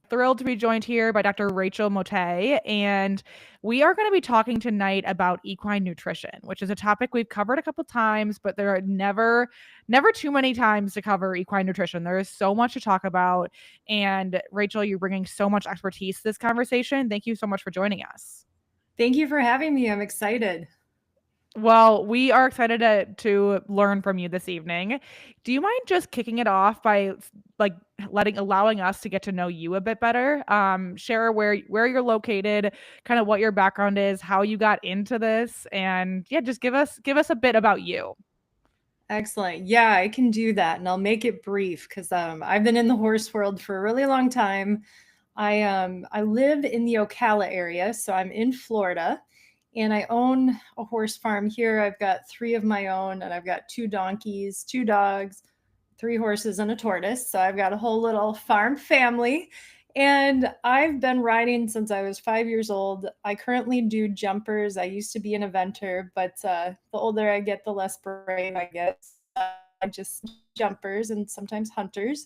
Thrilled to be joined here by Dr. Rachel Mottet, and we are going to be talking tonight about equine nutrition, which is a topic we've covered a couple times, but there are never too many times to cover equine nutrition. There is so much to talk about, and Rachel, you're bringing so much expertise to this conversation. Thank you so much for joining us. Thank you for having me. I'm excited. Well, we are excited to learn from you this evening. Do you mind just kicking it off by like allowing us to get to know you a bit better? Share where you're located, kind of what your background is, how you got into this, and yeah, just give us a bit about you. Excellent. Yeah, I can do that, and I'll make it brief because I've been in the horse world for a really long time. I live in the Ocala area, so I'm in Florida, and I own a horse farm here. I've got three of my own, and I've got two donkeys, two dogs, three horses, and a tortoise. So I've got a whole little farm family. And I've been riding since I was 5 years old. I currently do jumpers. I used to be an eventer, but the older I get, the less brave I get. Just jumpers and sometimes hunters.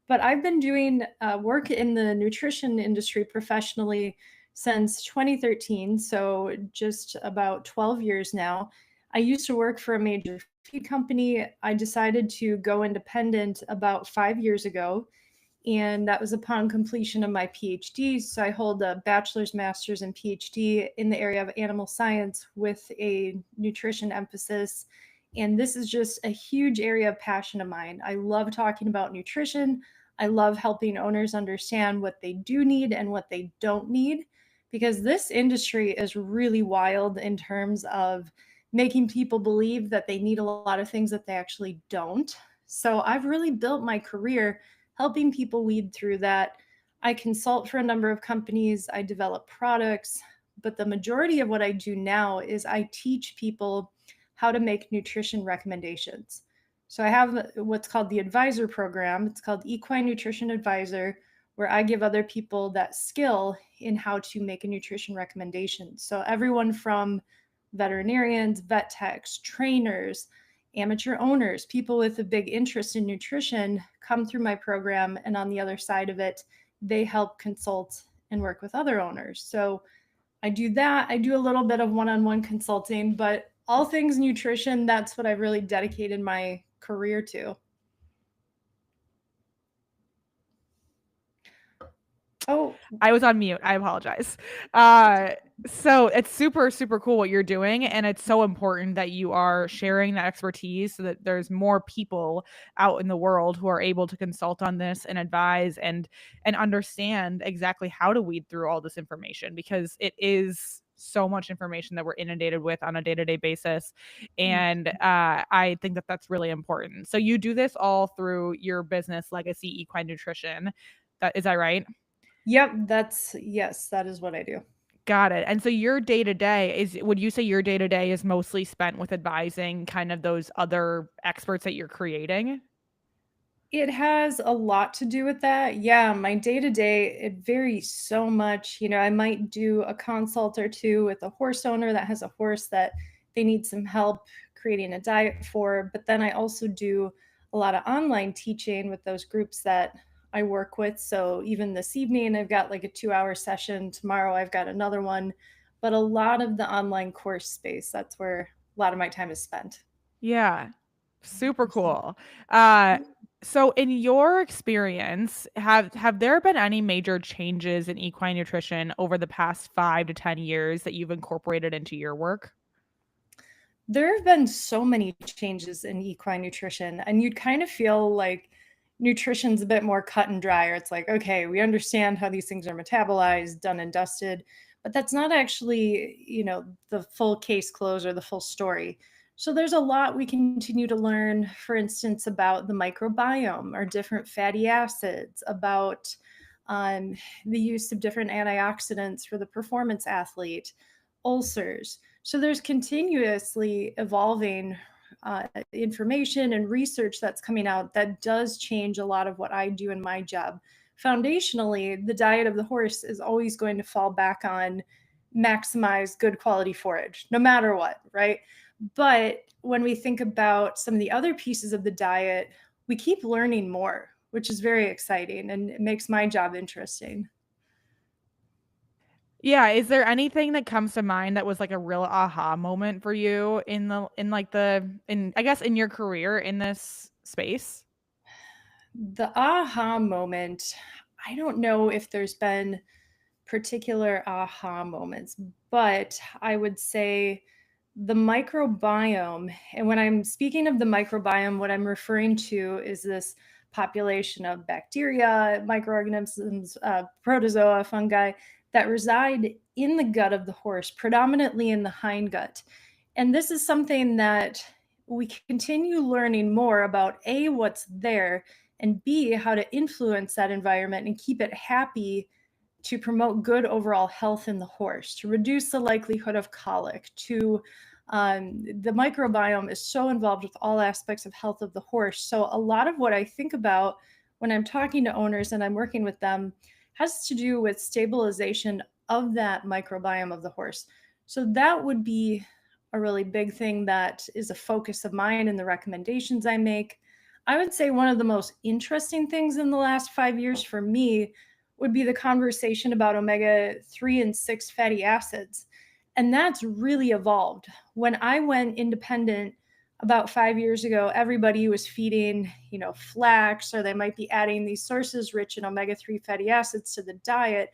But I've been doing work in the nutrition industry professionally since 2013, so just about 12 years now. I used to work for a major feed company. I decided to go independent about 5 years ago, and that was upon completion of my PhD. So I hold a bachelor's, master's, and PhD in the area of animal science with a nutrition emphasis. And this is just a huge area of passion of mine. I love talking about nutrition. I love helping owners understand what they do need and what they don't need, because this industry is really wild in terms of making people believe that they need a lot of things that they actually don't. So I've really built my career helping people weed through that. I consult for a number of companies, I develop products, but the majority of what I do now is I teach people how to make nutrition recommendations. So I have what's called the advisor program. It's called Equine Nutrition Advisor, where I give other people that skill in how to make a nutrition recommendation. So everyone from veterinarians, vet techs, trainers, amateur owners, people with a big interest in nutrition come through my program. And on the other side of it, they help consult and work with other owners. So I do that. I do a little bit of one-on-one consulting, but all things nutrition, that's what I've really dedicated my career to. Oh, I was on mute. I apologize. So it's super, super cool what you're doing. And it's so important that you are sharing that expertise so that there's more people out in the world who are able to consult on this and advise and understand exactly how to weed through all this information, because it is so much information that we're inundated with on a day-to-day basis. And I think that that's really important. So you do this all through your business, Legacy Equine Nutrition. Is that right? yep, yes, that is what I do. Got it. And so your day to day would you say your day to day is mostly spent with advising kind of those other experts that you're creating? It has a lot to do with that. Yeah, my day to day, it varies so much. I might do a consult or two with a horse owner that has a horse that they need some help creating a diet for. But then I also do a lot of online teaching with those groups that I work with. So even this evening, I've got like a 2 hour session. Tomorrow, I've got another one. But a lot of the online course space, that's where a lot of my time is spent. Yeah. Super cool. Uh, so in your experience, have there been any major changes in equine nutrition over the past 5 to 10 years that you've incorporated into your work? There have been so many changes in equine nutrition, and you'd kind of feel like nutrition's a bit more cut and dry, or it's like, okay, we understand how these things are metabolized, done and dusted, but that's not actually, the full case close or the full story. So there's a lot we continue to learn, for instance, about the microbiome or different fatty acids, about um, the use of different antioxidants for the performance athlete, ulcers. So there's continuously evolving information and research that's coming out that does change a lot of what I do in my job. Foundationally, the diet of the horse is always going to fall back on maximize good quality forage, no matter what, right? But when we think about some of the other pieces of the diet, we keep learning more. which is very exciting and it makes my job interesting. Yeah, is there anything that comes to mind that was like a real aha moment for you in I guess in your career in this space? The aha moment, I don't know if there's been particular aha moments, but I would say the microbiome. And when I'm speaking of the microbiome, what I'm referring to is this population of bacteria, microorganisms, protozoa, fungi that reside in the gut of the horse, predominantly in the hindgut. And this is something that we continue learning more about A, what's there, and B, how to influence that environment and keep it happy to promote good overall health in the horse, to reduce the likelihood of colic, to the microbiome is so involved with all aspects of health of the horse. So a lot of what I think about when I'm talking to owners and I'm working with them has to do with stabilization of that microbiome of the horse. So that would be a really big thing that is a focus of mine in the recommendations I make. I would say one of the most interesting things in the last 5 years for me would be the conversation about omega-3 and 6 fatty acids. And that's really evolved. When I went independent about 5 years ago, everybody was feeding, flax, or they might be adding these sources rich in omega-3 fatty acids to the diet.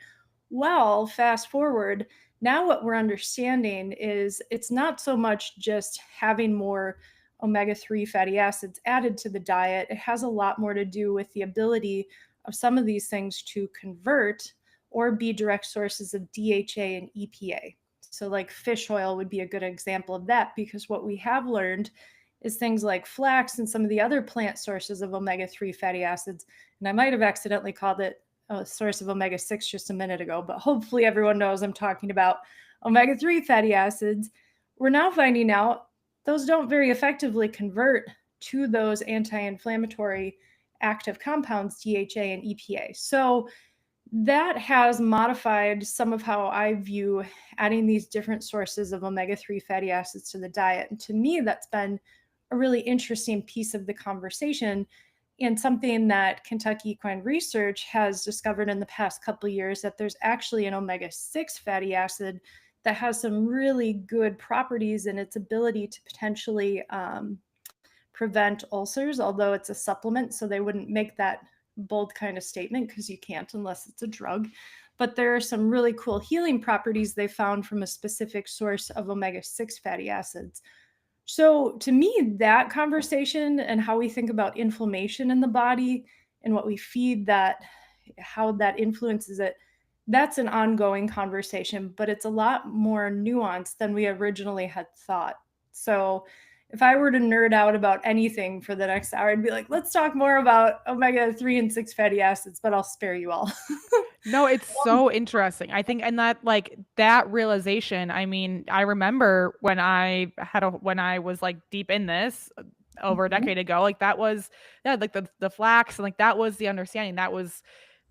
Well, fast forward, now what we're understanding is it's not so much just having more omega-3 fatty acids added to the diet. It has a lot more to do with the ability of some of these things to convert or be direct sources of DHA and EPA. So, like fish oil would be a good example of that, because what we have learned is things like flax and some of the other plant sources of omega-3 fatty acids. And I might have accidentally called it a source of omega-6 just a minute ago, but hopefully everyone knows I'm talking about omega-3 fatty acids. We're now finding out those don't very effectively convert to those anti-inflammatory active compounds, DHA and EPA. So that has modified some of how I view adding these different sources of omega-3 fatty acids to the diet. And to me, that's been a really interesting piece of the conversation, and something that Kentucky Equine Research has discovered in the past couple of years, that there's actually an omega-6 fatty acid that has some really good properties in its ability to potentially prevent ulcers, although it's a supplement, so they wouldn't make that bold kind of statement because you can't unless it's a drug. But there are some really cool healing properties they found from a specific source of omega-6 fatty acids. So to me, that conversation and how we think about inflammation in the body and what we feed, that how that influences it, that's an ongoing conversation, but it's a lot more nuanced than we originally had thought. So if I were to nerd out about anything for the next hour, I'd be like, let's talk more about omega-3 and 6 fatty acids, but I'll spare you all. No, it's so interesting. I think, and that realization, I mean, I remember when I was like deep in this over a Mhm. decade ago, like that was, yeah, like the flax and like that was the understanding. That was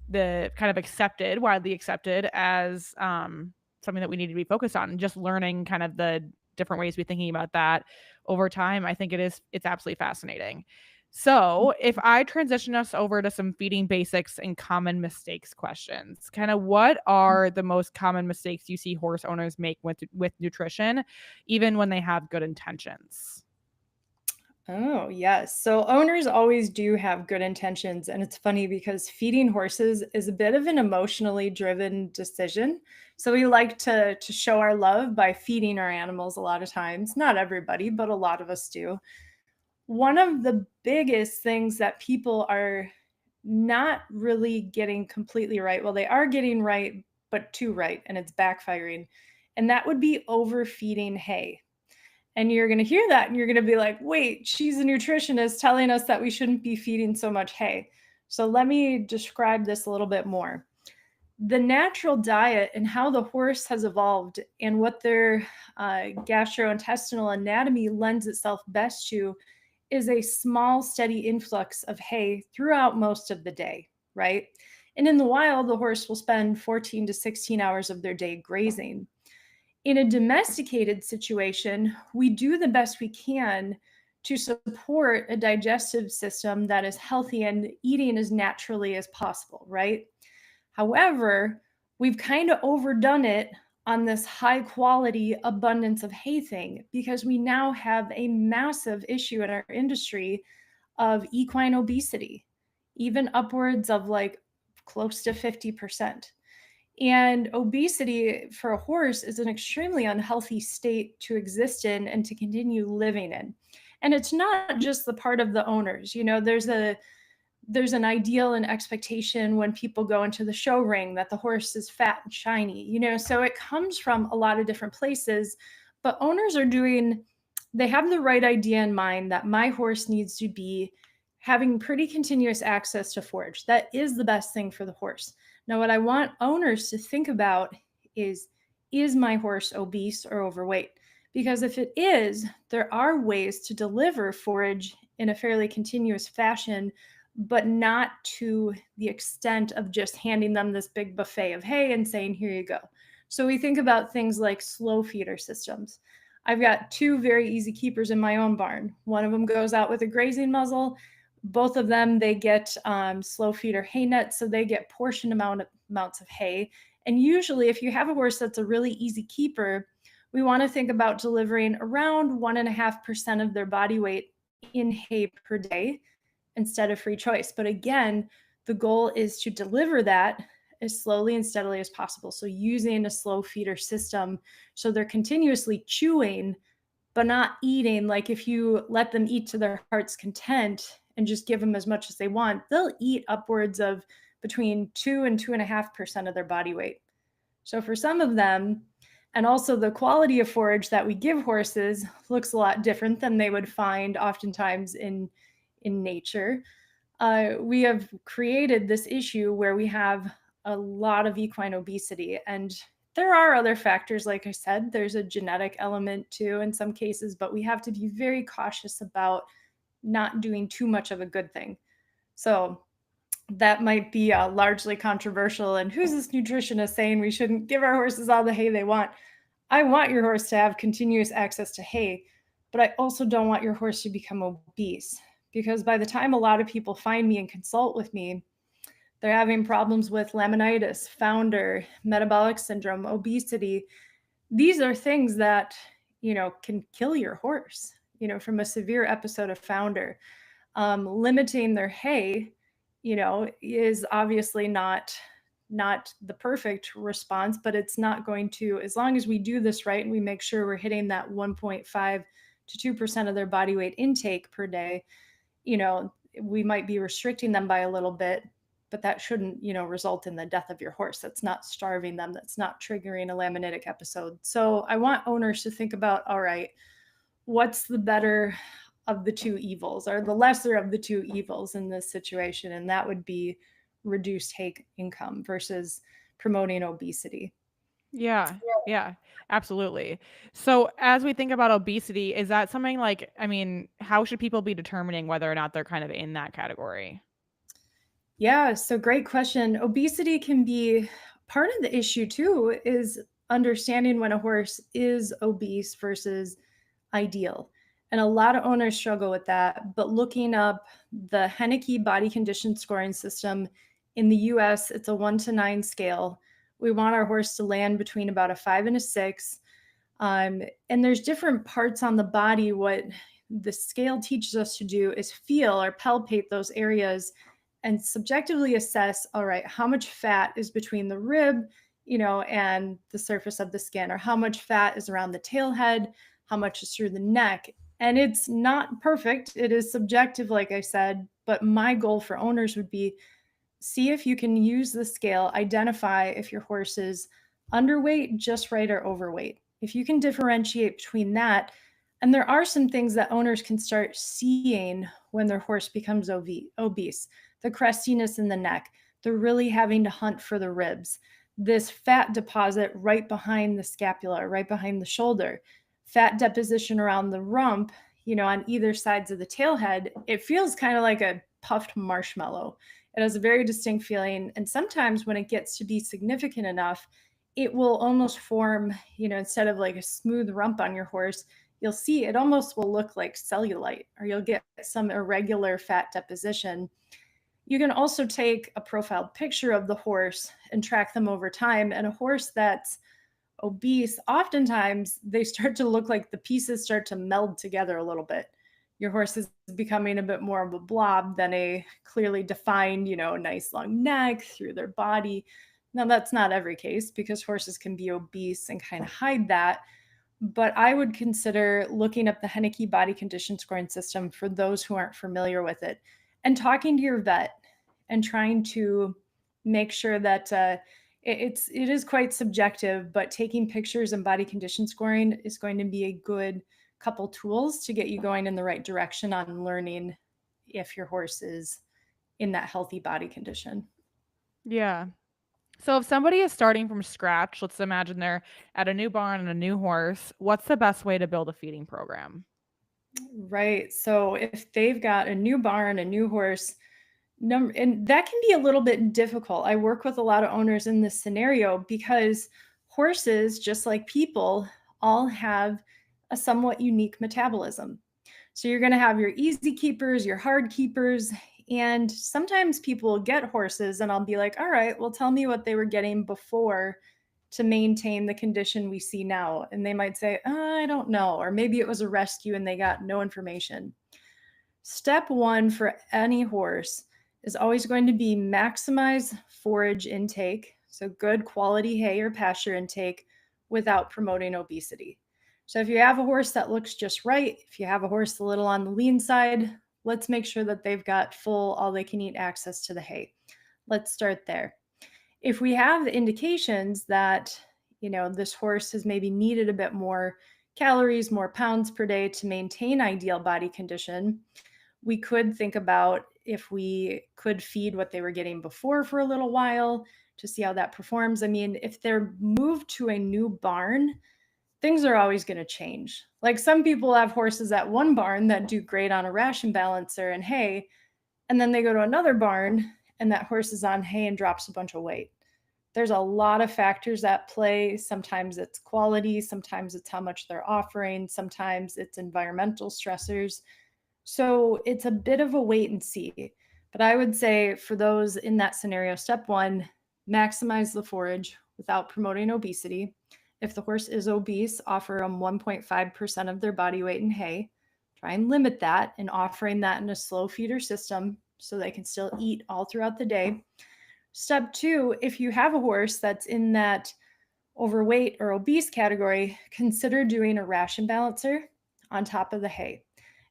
the kind of widely accepted as something that we need to be focused on, and just learning kind of the different ways we're thinking about that over time. I think it's absolutely fascinating. So if I transition us over to some feeding basics and common mistakes questions, kind of what are the most common mistakes you see horse owners make with nutrition, even when they have good intentions? Oh, yes. So owners always do have good intentions. And it's funny because feeding horses is a bit of an emotionally driven decision. So we like to show our love by feeding our animals a lot of times. Not everybody, but a lot of us do. One of the biggest things that people are not really getting completely right, well, they are getting right, but too right, and it's backfiring. And that would be overfeeding hay. And you're going to hear that and you're going to be like, wait, she's a nutritionist telling us that we shouldn't be feeding so much hay. So let me describe this a little bit more. The natural diet and how the horse has evolved and what their gastrointestinal anatomy lends itself best to is a small, steady influx of hay throughout most of the day, right? And in the wild, the horse will spend 14 to 16 hours of their day grazing. In a domesticated situation, we do the best we can to support a digestive system that is healthy and eating as naturally as possible, right? However, we've kind of overdone it on this high quality abundance of hay thing because we now have a massive issue in our industry of equine obesity, even upwards of like close to 50%. And obesity for a horse is an extremely unhealthy state to exist in and to continue living in. And it's not just the part of the owners. You know, there's an ideal and expectation when people go into the show ring that the horse is fat and shiny, you know, so it comes from a lot of different places. But owners are they have the right idea in mind that my horse needs to be having pretty continuous access to forage. That is the best thing for the horse. Now, what I want owners to think about is my horse obese or overweight? Because if it is, there are ways to deliver forage in a fairly continuous fashion, but not to the extent of just handing them this big buffet of hay and saying, here you go. So we think about things like slow feeder systems. I've got two very easy keepers in my own barn. One of them goes out with a grazing muzzle. Both of them, they get slow feeder hay nets, so they get portion amounts of hay. And usually if you have a horse that's a really easy keeper, we want to think about delivering around 1.5% of their body weight in hay per day instead of free choice. But again, the goal is to deliver that as slowly and steadily as possible. So using a slow feeder system, so they're continuously chewing, but not eating. Like if you let them eat to their heart's content and just give them as much as they want, they'll eat upwards of between 2 and 2.5% of their body weight. So for some of them, and also the quality of forage that we give horses looks a lot different than they would find oftentimes in nature. We have created this issue where we have a lot of equine obesity. And there are other factors, like I said, there's a genetic element too in some cases, but we have to be very cautious about not doing too much of a good thing. So that might be largely controversial. And who's this nutritionist saying we shouldn't give our horses all the hay they want? I want your horse to have continuous access to hay, but I also don't want your horse to become obese, because by the time a lot of people find me and consult with me, they're having problems with laminitis, founder, metabolic syndrome, obesity. These are things that, you know, can kill your horse, you know, from a severe episode of founder. Limiting their hay, you know, is obviously not the perfect response, but it's not going to, as long as we do this right and we make sure we're hitting that 1.5 to 2% of their body weight intake per day, you know, we might be restricting them by a little bit, but that shouldn't, you know, result in the death of your horse. That's not starving them. That's not triggering a laminitic episode. So I want owners to think about, all right, what's the better of the two evils, or the lesser of the two evils in this situation? And that would be reduced hay income versus promoting obesity. Yeah. Yeah, absolutely. So as we think about obesity, is that something like, I mean, how should people be determining whether or not they're kind of in that category? Yeah, so great question. Obesity can be part of the issue too, is understanding when a horse is obese versus ideal. And a lot of owners struggle with that, but looking up the Henneke body condition scoring system in the US, it's a 1 to 9 scale. We want our horse to land between about a 5 and a 6. And there's different parts on the body. What the scale teaches us to do is feel or palpate those areas and subjectively assess, all right, how much fat is between the rib, you know, and the surface of the skin, or how much fat is around the tail head, how much is through the neck. And it's not perfect. It is subjective, like I said, but my goal for owners would be see if you can use the scale, identify if your horse is underweight, just right, or overweight. If you can differentiate between that, and there are some things that owners can start seeing when their horse becomes obese. The crustiness in the neck, they're really having to hunt for the ribs, this fat deposit right behind the scapula, right behind the shoulder, fat deposition around the rump, you know, on either sides of the tail head. It feels kind of like a puffed marshmallow. It has a very distinct feeling. And sometimes when it gets to be significant enough, it will almost form, you know, instead of like a smooth rump on your horse, you'll see it almost will look like cellulite, or you'll get some irregular fat deposition. You can also take a profile picture of the horse and track them over time. And a horse that's obese, oftentimes they start to look like the pieces start to meld together a little bit. Your horse is becoming a bit more of a blob than a clearly defined, nice long neck through their body. Now, that's not every case because horses can be obese and kind of hide that. But I would consider looking up the Henneke body condition scoring system for those who aren't familiar with it, and talking to your vet and trying to make sure that it is quite subjective, but taking pictures and body condition scoring is going to be a good couple tools to get you going in the right direction on learning if your horse is in that healthy body condition. Yeah. So if somebody is starting from scratch, let's imagine they're at a new barn and a new horse, what's the best way to build a feeding program? Right. So if they've got a new barn, a new horse, and that can be a little bit difficult. I work with a lot of owners in this scenario because horses, just like people, all have a somewhat unique metabolism. So you're going to have your easy keepers, your hard keepers, and sometimes people get horses and I'll be like, all right, well, tell me what they were getting before to maintain the condition we see now. And they might say, I don't know. Or maybe it was a rescue and they got no information. Step one for any horse is always going to be maximize forage intake, so good quality hay or pasture intake without promoting obesity. So if you have a horse that looks just right, if you have a horse a little on the lean side, let's make sure that they've got full all they can eat access to the hay. Let's start there. If we have indications that, this horse has maybe needed a bit more calories, more pounds per day to maintain ideal body condition, we could think about if we could feed what they were getting before for a little while to see how that performs. I mean, if they're moved to a new barn, things are always going to change. Like some people have horses at one barn that do great on a ration balancer and hay, and then they go to another barn and that horse is on hay and drops a bunch of weight. There's a lot of factors at play. Sometimes it's quality, sometimes it's how much they're offering, sometimes it's environmental stressors. So it's a bit of a wait and see. But I would say for those in that scenario, step one, maximize the forage without promoting obesity. If the horse is obese, offer them 1.5% of their body weight in hay. Try and limit that and offering that in a slow feeder system so they can still eat all throughout the day. Step two, if you have a horse that's in that overweight or obese category, consider doing a ration balancer on top of the hay.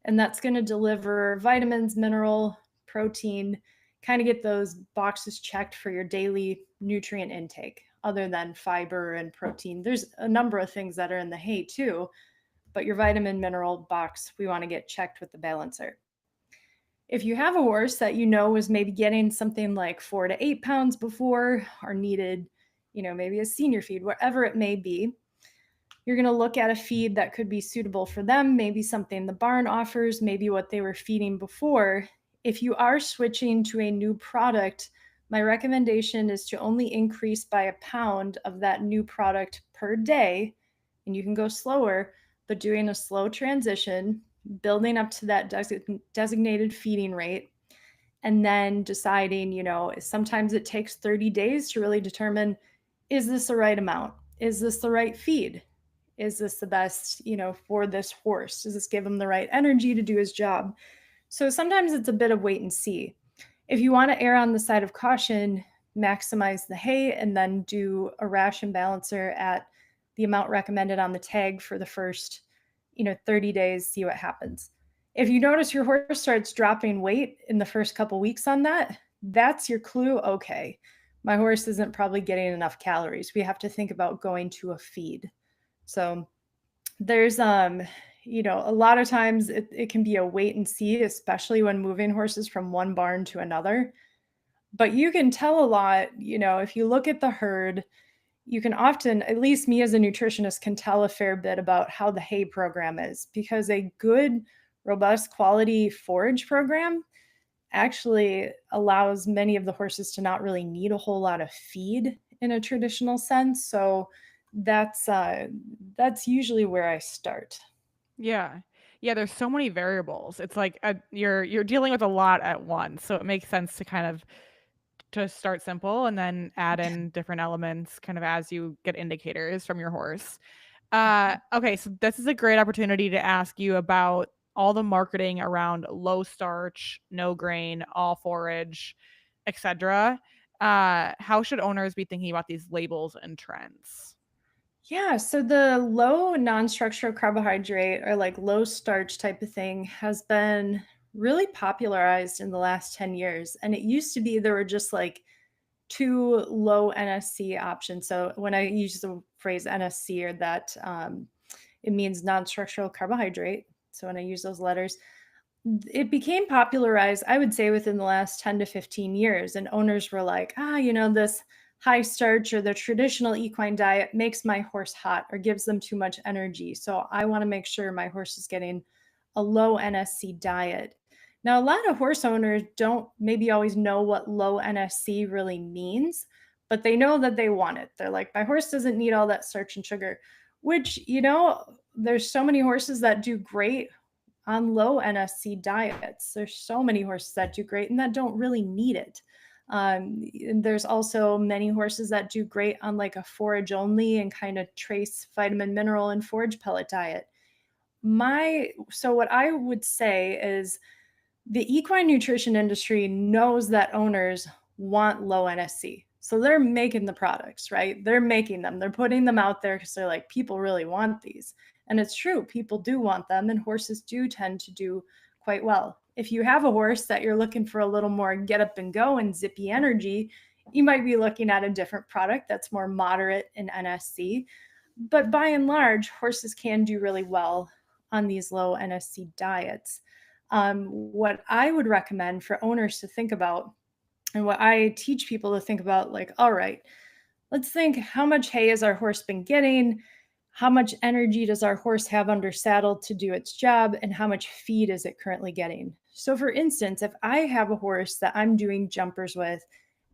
And that's going to deliver vitamins, mineral, protein, kind of get those boxes checked for your daily nutrient intake, other than fiber and protein. There's a number of things that are in the hay too, but your vitamin mineral box, we want to get checked with the balancer. If you have a horse that was maybe getting something like 4 to 8 pounds before or needed, maybe a senior feed, wherever it may be, you're going to look at a feed that could be suitable for them, maybe something the barn offers, maybe what they were feeding before. If you are switching to a new product, my recommendation is to only increase by a pound of that new product per day. And you can go slower, but doing a slow transition, building up to that designated feeding rate, and then deciding, sometimes it takes 30 days to really determine, is this the right amount? Is this the right feed? Is this the best, for this horse? Does this give him the right energy to do his job? So sometimes it's a bit of wait and see. If you want to err on the side of caution, maximize the hay and then do a ration balancer at the amount recommended on the tag for the first, 30 days, see what happens. If you notice your horse starts dropping weight in the first couple weeks on that, that's your clue. Okay, my horse isn't probably getting enough calories. We have to think about going to a feed. So there's, a lot of times it can be a wait and see, especially when moving horses from one barn to another. But you can tell a lot, if you look at the herd, you can often, at least me as a nutritionist, can tell a fair bit about how the hay program is, because a good, robust, quality forage program actually allows many of the horses to not really need a whole lot of feed in a traditional sense. So that's usually where I start. Yeah. Yeah, there's so many variables. It's like, you're dealing with a lot at once, so it makes sense to kind of to start simple and then add in different elements kind of as you get indicators from your horse. Okay, so this is a great opportunity to ask you about all the marketing around low starch, no grain, all forage, etc. How should owners be thinking about these labels and trends? Yeah, so the low non-structural carbohydrate or like low starch type of thing has been really popularized in the last 10 years. And it used to be there were just like two low NSC options. So when I use the phrase NSC or that, it means non-structural carbohydrate. So when I use those letters, it became popularized, I would say, within the last 10 to 15 years. And owners were like, this high starch or the traditional equine diet makes my horse hot or gives them too much energy. So I want to make sure my horse is getting a low NSC diet. Now, a lot of horse owners don't maybe always know what low NSC really means, but they know that they want it. They're like, my horse doesn't need all that starch and sugar, which, there's so many horses that do great on low NSC diets. There's so many horses that do great and that don't really need it. And there's also many horses that do great on like a forage only and kind of trace vitamin, mineral, and forage pellet diet. So what I would say is the equine nutrition industry knows that owners want low NSC. So they're making the products, right? They're making them, they're putting them out there because they're like, people really want these. And it's true, people do want them, and horses do tend to do quite well. If you have a horse that you're looking for a little more get up and go and zippy energy, you might be looking at a different product that's more moderate in NSC. But by and large, horses can do really well on these low NSC diets. What I would recommend for owners to think about, and what I teach people to think about, like, all right, let's think, how much hay has our horse been getting? How much energy does our horse have under saddle to do its job? And how much feed is it currently getting? So, for instance, if I have a horse that I'm doing jumpers with,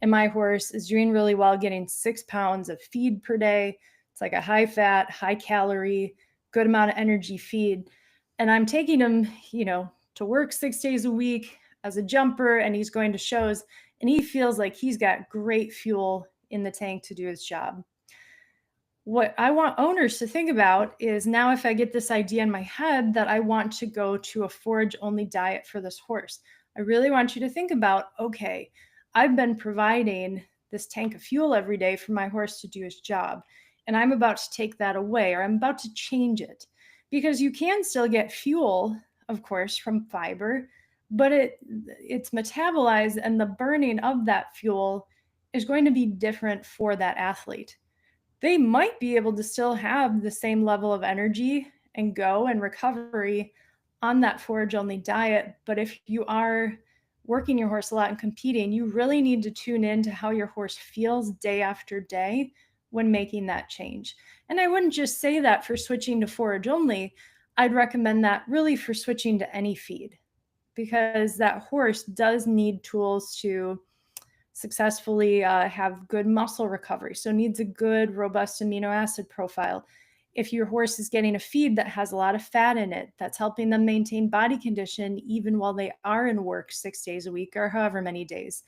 and my horse is doing really well, getting 6 pounds of feed per day, it's like a high fat, high calorie, good amount of energy feed. And I'm taking him, to work 6 days a week as a jumper, and he's going to shows, and he feels like he's got great fuel in the tank to do his job. What I want owners to think about is, now if I get this idea in my head that I want to go to a forage only diet for this horse, I really want you to think about, okay, I've been providing this tank of fuel every day for my horse to do his job, and I'm about to take that away, or I'm about to change it. Because you can still get fuel, of course, from fiber, but it's metabolized, and the burning of that fuel is going to be different for that athlete. They might be able to still have the same level of energy and go and recovery on that forage only diet. But if you are working your horse a lot and competing, you really need to tune in to how your horse feels day after day when making that change. And I wouldn't just say that for switching to forage only. I'd recommend that really for switching to any feed, because that horse does need tools to successfully have good muscle recovery. So needs a good, robust amino acid profile. If your horse is getting a feed that has a lot of fat in it, that's helping them maintain body condition even while they are in work 6 days a week or however many days.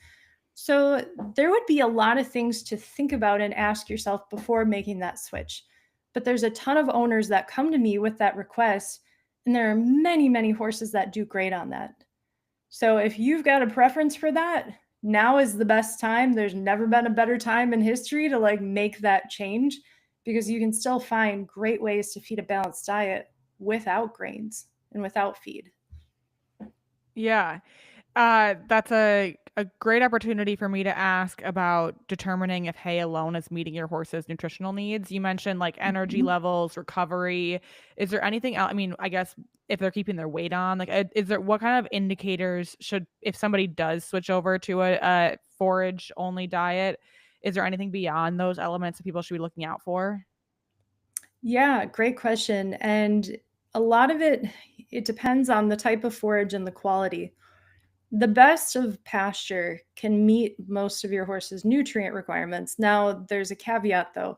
So there would be a lot of things to think about and ask yourself before making that switch. But there's a ton of owners that come to me with that request, and there are many, many horses that do great on that. So if you've got a preference for that, now is the best time. There's never been a better time in history to like make that change, because you can still find great ways to feed a balanced diet without grains and without feed. Yeah. That's a great opportunity for me to ask about determining if hay alone is meeting your horse's nutritional needs. You mentioned like energy Mhm. levels, recovery. Is there anything else? I mean, I guess if they're keeping their weight on, like, is there what kind of indicators should, if somebody does switch over to a forage only diet, is there anything beyond those elements that people should be looking out for? Yeah, great question. And a lot of it depends on the type of forage and the quality. The best of pasture can meet most of your horse's nutrient requirements. Now, there's a caveat though.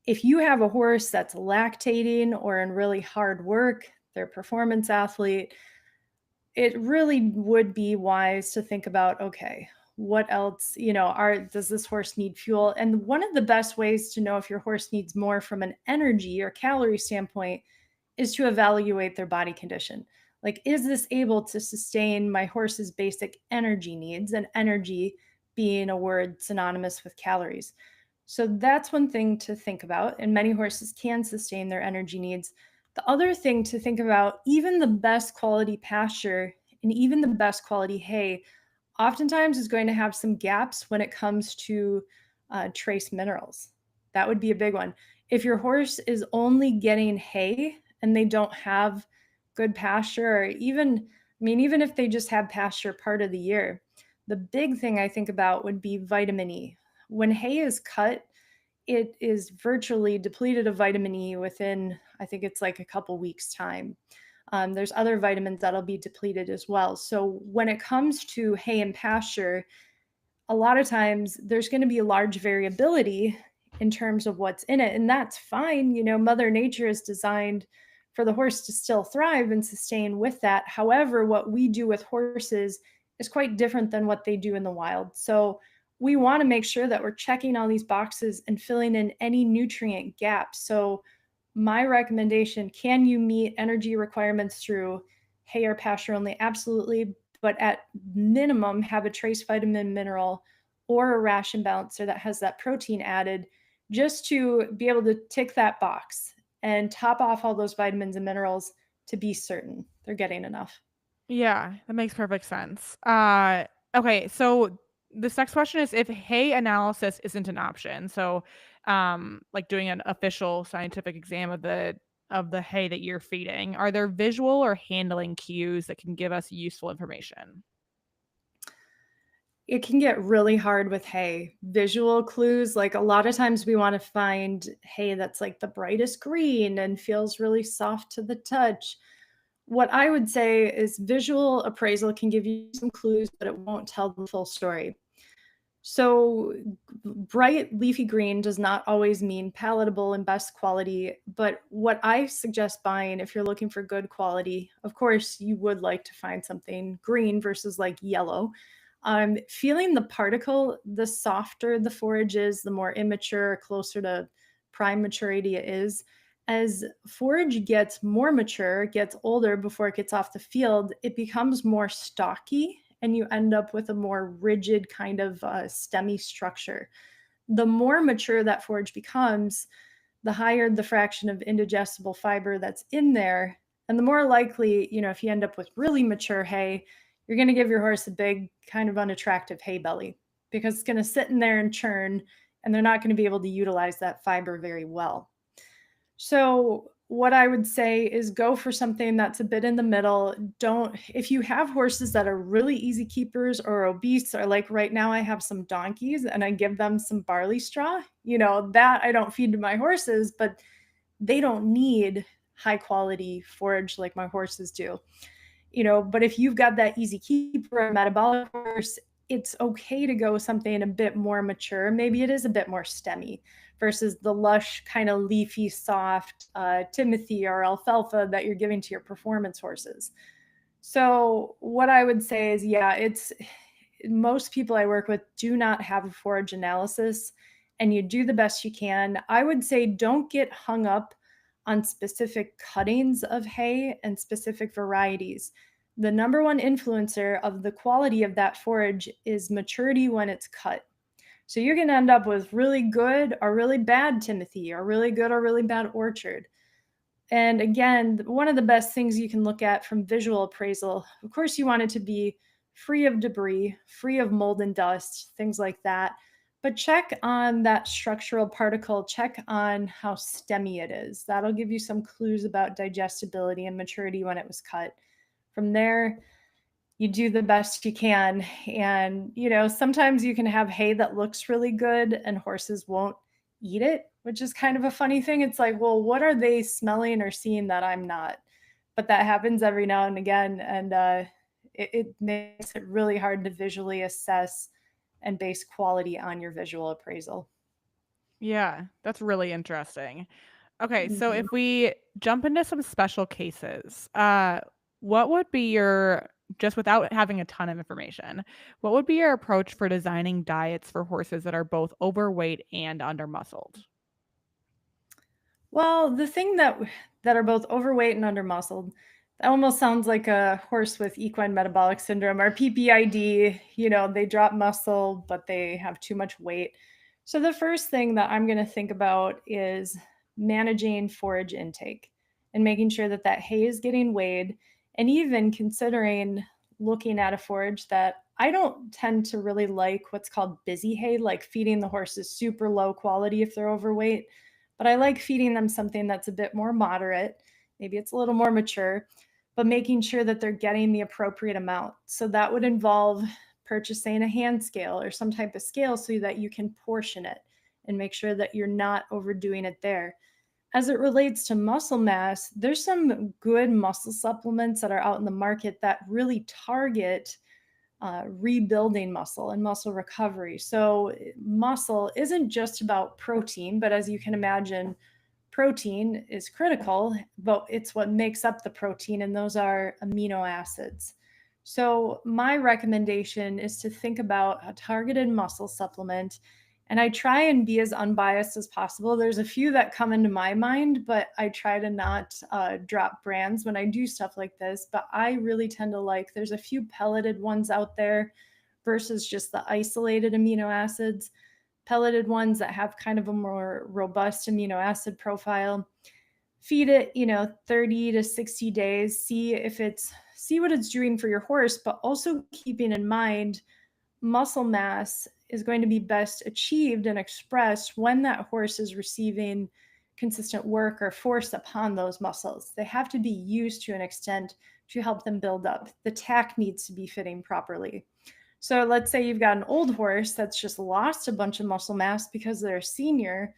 If you have a horse that's lactating or in really hard work, they're a performance athlete, it really would be wise to think about, okay, what else, does this horse need fuel? And one of the best ways to know if your horse needs more from an energy or calorie standpoint is to evaluate their body condition. Like, is this able to sustain my horse's basic energy needs? And energy being a word synonymous with calories. So that's one thing to think about. And many horses can sustain their energy needs. The other thing to think about, even the best quality pasture and even the best quality hay, oftentimes is going to have some gaps when it comes to trace minerals. That would be a big one. If your horse is only getting hay and they don't have good pasture, or even if they just have pasture part of the year, the big thing I think about would be vitamin E. When hay is cut, it is virtually depleted of vitamin E within, I think it's like a couple weeks' time. There's other vitamins that'll be depleted as well. So when it comes to hay and pasture, a lot of times there's going to be a large variability in terms of what's in it. And that's fine. Mother Nature is designed for the horse to still thrive and sustain with that. However, what we do with horses is quite different than what they do in the wild. So we want to make sure that we're checking all these boxes and filling in any nutrient gaps. So my recommendation, can you meet energy requirements through hay or pasture only? Absolutely. But at minimum, have a trace vitamin mineral or a ration balancer that has that protein added, just to be able to tick that box and top off all those vitamins and minerals to be certain they're getting enough. Yeah, that makes perfect sense. Okay, so this next question is if hay analysis isn't an option. So, like doing an official scientific exam of the hay that you're feeding, are there visual or handling cues that can give us useful information? It can get really hard with hay. Visual clues, like a lot of times we want to find hay that's like the brightest green and feels really soft to the touch. What I would say is visual appraisal can give you some clues, but it won't tell the full story. So, bright leafy green does not always mean palatable and best quality. But what I suggest buying, if you're looking for good quality, of course, you would like to find something green versus like yellow. Feeling the particle, the softer the forage is, the more immature, closer to prime maturity it is. As forage gets more mature, gets older before it gets off the field, it becomes more stocky and you end up with a more rigid kind of stemmy structure. The more mature that forage becomes, the higher the fraction of indigestible fiber that's in there. And the more likely, if you end up with really mature hay, you're going to give your horse a big, kind of unattractive hay belly because it's going to sit in there and churn, and they're not going to be able to utilize that fiber very well. So, what I would say is go for something that's a bit in the middle. If you have horses that are really easy keepers or obese, or like right now, I have some donkeys and I give them some barley straw, that I don't feed to my horses, but they don't need high quality forage like my horses do. But if you've got that easy keeper, a metabolic horse, it's okay to go with something a bit more mature. Maybe it is a bit more stemmy versus the lush, kind of leafy, soft Timothy or alfalfa that you're giving to your performance horses. So, what I would say is, yeah, it's most people I work with do not have a forage analysis, and you do the best you can. I would say don't get hung up on specific cuttings of hay and specific varieties. The number one influencer of the quality of that forage is maturity when it's cut. So you're going to end up with really good or really bad Timothy, or really good or really bad orchard. And again, one of the best things you can look at from visual appraisal, of course, you want it to be free of debris, free of mold and dust, things like that. But check on that structural particle, check on how stemmy it is. That'll give you some clues about digestibility and maturity when it was cut. From there, you do the best you can. And, sometimes you can have hay that looks really good and horses won't eat it, which is kind of a funny thing. It's like, well, what are they smelling or seeing that I'm not? But that happens every now and again. And it makes it really hard to visually assess and base quality on your visual appraisal. Yeah, that's really interesting. Okay, so Mhm. if we jump into some special cases, what would be your just without having a ton of information, what would be your approach for designing diets for horses that are both overweight and undermuscled? Well, the thing that are both overweight and undermuscled, that almost sounds like a horse with equine metabolic syndrome or PPID. They drop muscle, but they have too much weight. So the first thing that I'm going to think about is managing forage intake and making sure that that hay is getting weighed, and even considering looking at a forage that I don't tend to really like what's called busy hay, like feeding the horses super low quality if they're overweight, but I like feeding them something that's a bit more moderate. Maybe it's a little more mature, but making sure that they're getting the appropriate amount. So that would involve purchasing a hand scale or some type of scale so that you can portion it and make sure that you're not overdoing it there. As it relates to muscle mass, there's some good muscle supplements that are out in the market that really target rebuilding muscle and muscle recovery. So, muscle isn't just about protein, but as you can imagine, protein is critical, but it's what makes up the protein, and those are amino acids. So, my recommendation is to think about a targeted muscle supplement, and I try and be as unbiased as possible. There's a few that come into my mind, but I try to not drop brands when I do stuff like this. But I really tend to like, there's a few pelleted ones out there versus just the isolated amino acids. Pelleted ones that have kind of a more robust amino acid profile. Feed it, 30 to 60 days, see what it's doing for your horse, but also keeping in mind muscle mass is going to be best achieved and expressed when that horse is receiving consistent work or force upon those muscles. They have to be used to an extent to help them build up. The tack needs to be fitting properly. So let's say you've got an old horse that's just lost a bunch of muscle mass because they're a senior,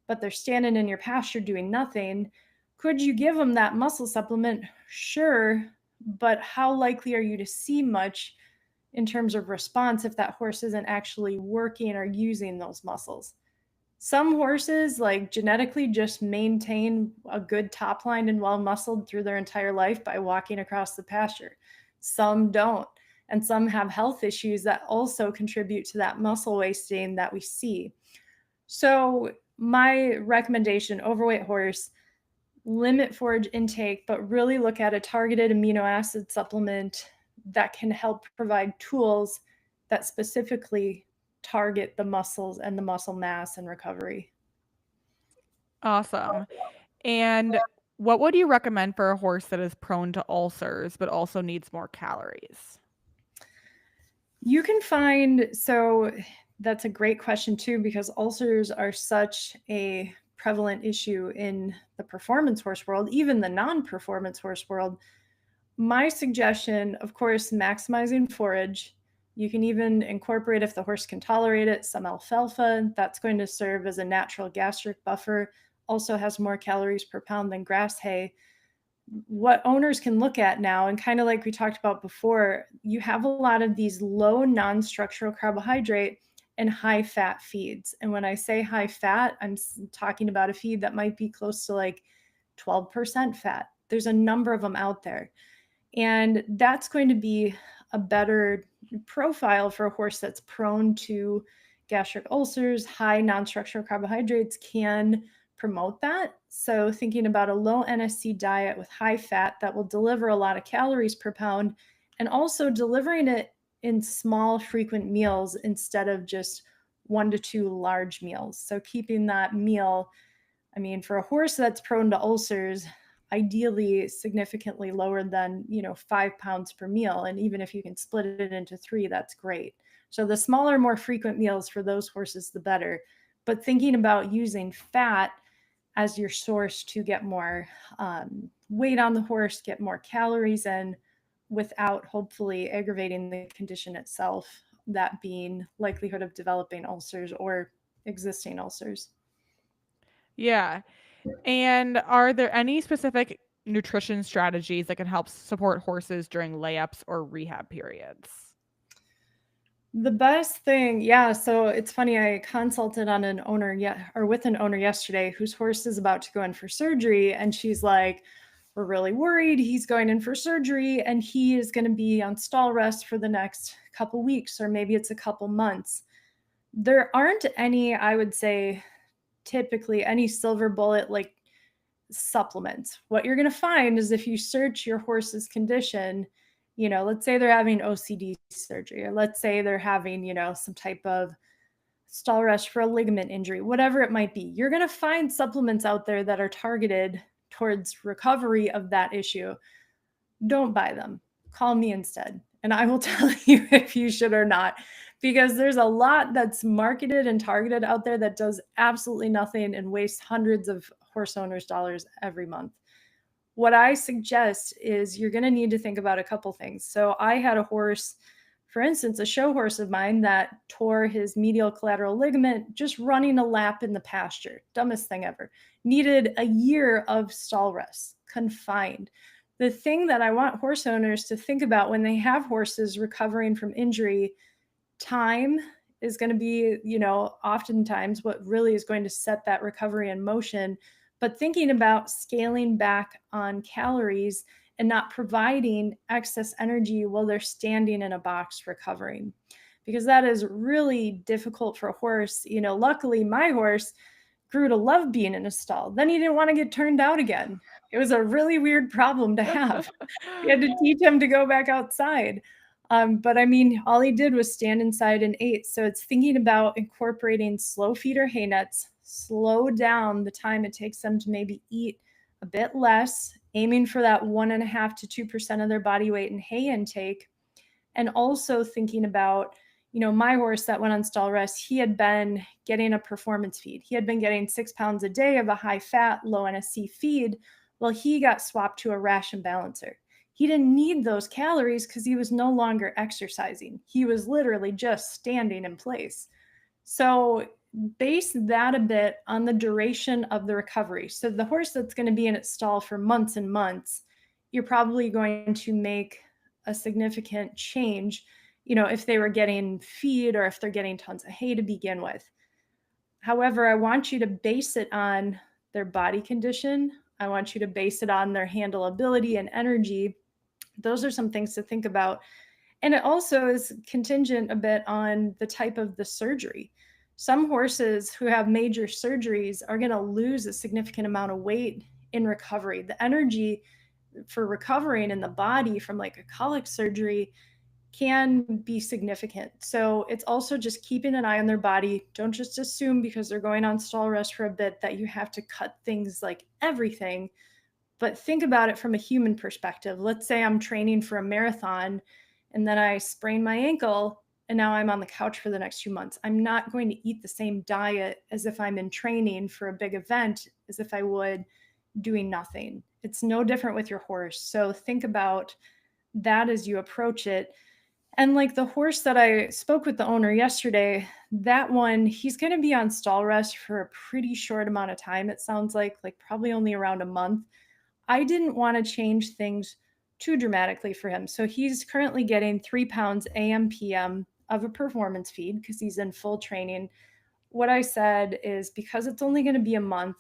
but they're standing in your pasture doing nothing. Could you give them that muscle supplement? Sure, but how likely are you to see much in terms of response if that horse isn't actually working or using those muscles? Some horses, like genetically, just maintain a good top line and well muscled through their entire life by walking across the pasture. Some don't. And some have health issues that also contribute to that muscle wasting that we see. So, my recommendation, overweight horse, limit forage intake, but really look at a targeted amino acid supplement that can help provide tools that specifically target the muscles and the muscle mass and recovery. Awesome. And what would you recommend for a horse that is prone to ulcers but also needs more calories? You can find, so that's a great question too, because ulcers are such a prevalent issue in the performance horse world, even the non performance horse world. My suggestion, of course, maximizing forage. You can even incorporate, if the horse can tolerate it, some alfalfa. That's going to serve as a natural gastric buffer. Also has more calories per pound than grass hay. What owners can look at now, and kind of like we talked about before, you have a lot of these low non-structural carbohydrate and high fat feeds. And when I say high fat, I'm talking about a feed that might be close to like 12% fat. There's a number of them out there. And that's going to be a better profile for a horse that's prone to gastric ulcers. High non-structural carbohydrates can promote that. So thinking about a low NSC diet with high fat that will deliver a lot of calories per pound, and also delivering it in small frequent meals instead of just 1 to 2 large meals. So keeping that meal, I mean, for a horse that's prone to ulcers, ideally significantly lower than, 5 pounds per meal. And even if you can split it into three, that's great. So the smaller, more frequent meals for those horses, the better. But thinking about using fat as your source to get more weight on the horse, get more calories in without hopefully aggravating the condition itself, that being likelihood of developing ulcers or existing ulcers. Yeah. And are there any specific nutrition strategies that can help support horses during layups or rehab periods? The best thing, yeah, so it's funny, I consulted on an owner or with an owner yesterday whose horse is about to go in for surgery, and she's like, "We're really worried. He's going in for surgery and he is going to be on stall rest for the next couple weeks, or maybe it's a couple months." There aren't any, I would say, typically any silver bullet like supplements. What you're going to find is if you search your horse's condition, let's say they're having OCD surgery, or let's say they're having, some type of stall rest for a ligament injury, whatever it might be, you're going to find supplements out there that are targeted towards recovery of that issue. Don't buy them. Call me instead, and I will tell you if you should or not, because there's a lot that's marketed and targeted out there that does absolutely nothing and wastes hundreds of horse owners' dollars every month. What I suggest is you're going to need to think about a couple things. So I had a horse, for instance, a show horse of mine that tore his medial collateral ligament just running a lap in the pasture. Dumbest thing ever. Needed a year of stall rest, confined. The thing that I want horse owners to think about when they have horses recovering from injury, time is going to be, oftentimes what really is going to set that recovery in motion. But thinking about scaling back on calories and not providing excess energy while they're standing in a box recovering, because that is really difficult for a horse. Luckily, my horse grew to love being in a stall. Then he didn't want to get turned out again. It was a really weird problem to have. You had to teach him to go back outside. But I mean, all he did was stand inside and ate. So it's thinking about incorporating slow feeder hay nets, slow down the time it takes them to maybe eat a bit less, aiming for that 1.5 to 2% of their body weight in hay intake. And also thinking about, my horse that went on stall rest, he had been getting a performance feed. He had been getting 6 pounds a day of a high fat, low NSC feed. Well, he got swapped to a ration balancer. He didn't need those calories because he was no longer exercising. He was literally just standing in place. So base that a bit on the duration of the recovery. So the horse that's going to be in its stall for months and months, you're probably going to make a significant change, if they were getting feed or if they're getting tons of hay to begin with. However, I want you to base it on their body condition. I want you to base it on their handleability and energy. Those are some things to think about. And it also is contingent a bit on the type of the surgery. Some horses who have major surgeries are going to lose a significant amount of weight in recovery. The energy for recovering in the body from like a colic surgery can be significant. So it's also just keeping an eye on their body. Don't just assume because they're going on stall rest for a bit that you have to cut things like everything, but think about it from a human perspective. Let's say I'm training for a marathon and then I sprain my ankle and now I'm on the couch for the next 2 months. I'm not going to eat the same diet as if I'm in training for a big event as if I would doing nothing. It's no different with your horse. So think about that as you approach it. And like the horse that I spoke with the owner yesterday, that one, he's going to be on stall rest for a pretty short amount of time. It sounds like probably only around a month. I didn't want to change things too dramatically for him. So he's currently getting 3 pounds AM PM of a performance feed because he's in full training. What I said is because it's only going to be a month,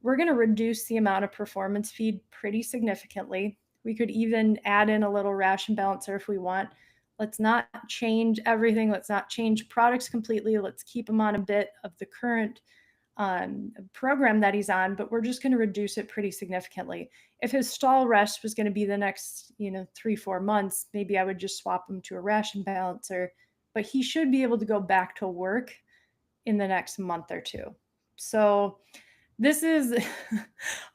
we're going to reduce the amount of performance feed pretty significantly. We could even add in a little ration balancer if we want. Let's not change everything. Let's not change products completely. Let's keep him on a bit of the current program that he's on, but we're just going to reduce it pretty significantly. If his stall rest was going to be the next, 3-4 months, maybe I would just swap him to a ration balancer, but he should be able to go back to work in the next month or two. So this is,